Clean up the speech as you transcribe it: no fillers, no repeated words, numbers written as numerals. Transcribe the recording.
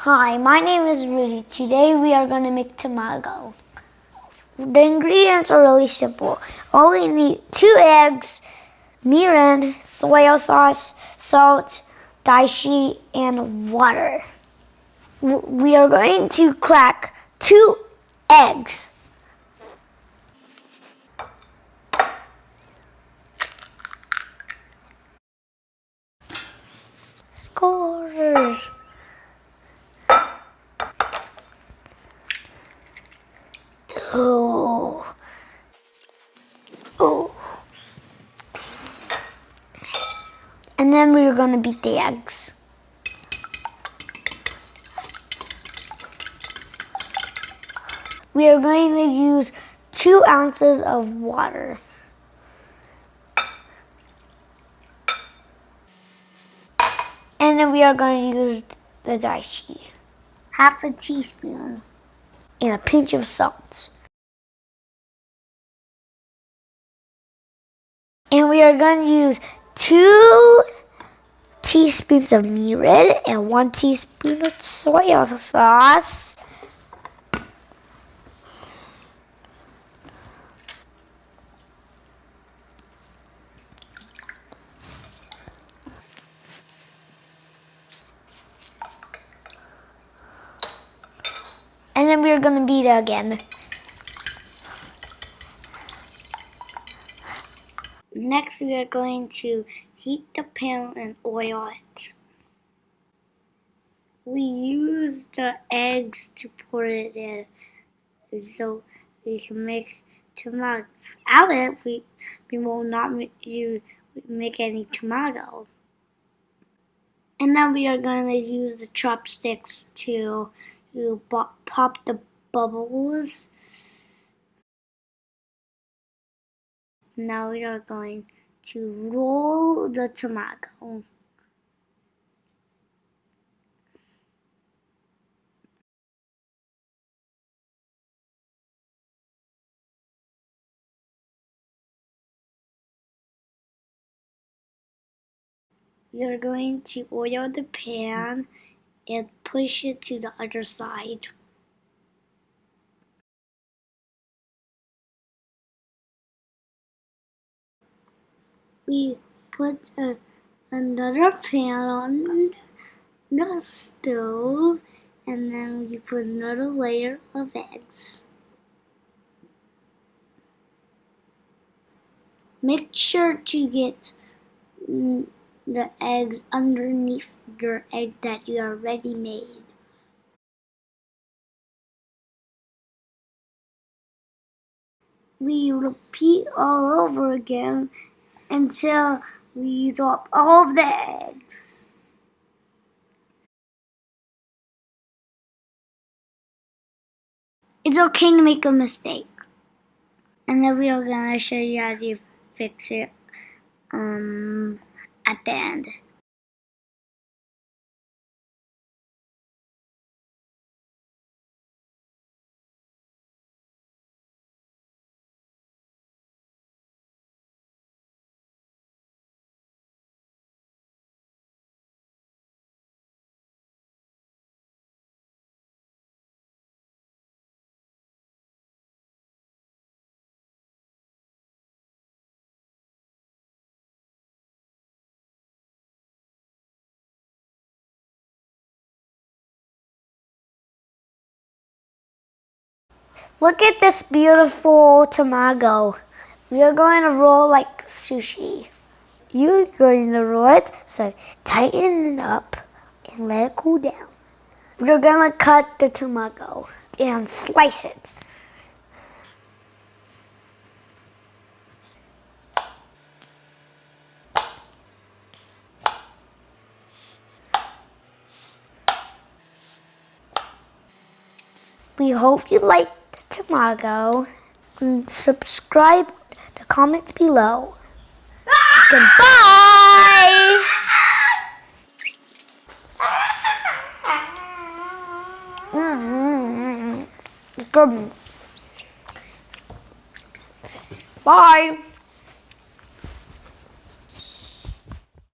Hi, my name is Rudie. Today we are going to make tamago. The ingredients are really simple. All we need 2 eggs, mirin, soy sauce, salt, dashi, and water. We are going to crack 2 eggs. Score. Oh. Oh. And then we're going to beat the eggs. We are going to use 2 ounces of water. And then we are going to use the dashi. Half a teaspoon. And a pinch of salt. And we are going to use 2 teaspoons of mirin and 1 teaspoon of soy sauce. And then we're going to beat it again. Next, we are going to heat the pan and oil it. We use the eggs to pour it in so we can make tomato. Without it, we will not make any tomato. And now we are going to use the chopsticks to pop the bubbles. Now we are going to roll the tomato. We are going to oil the pan and push it to the other side. We put another pan on the stove, and then we put another layer of eggs. Make sure to get the eggs underneath your egg that you already made. We repeat all over again until we use up all of the eggs. It's okay to make a mistake. And then we are going to show you how to fix it at the end. Look at this beautiful tamago. We are going to roll like sushi. You're going to roll it, so tighten it up and let it cool down. We're going to cut the tamago and slice it. We hope you like the tamago. And subscribe to comments below. Goodbye! Good. Bye!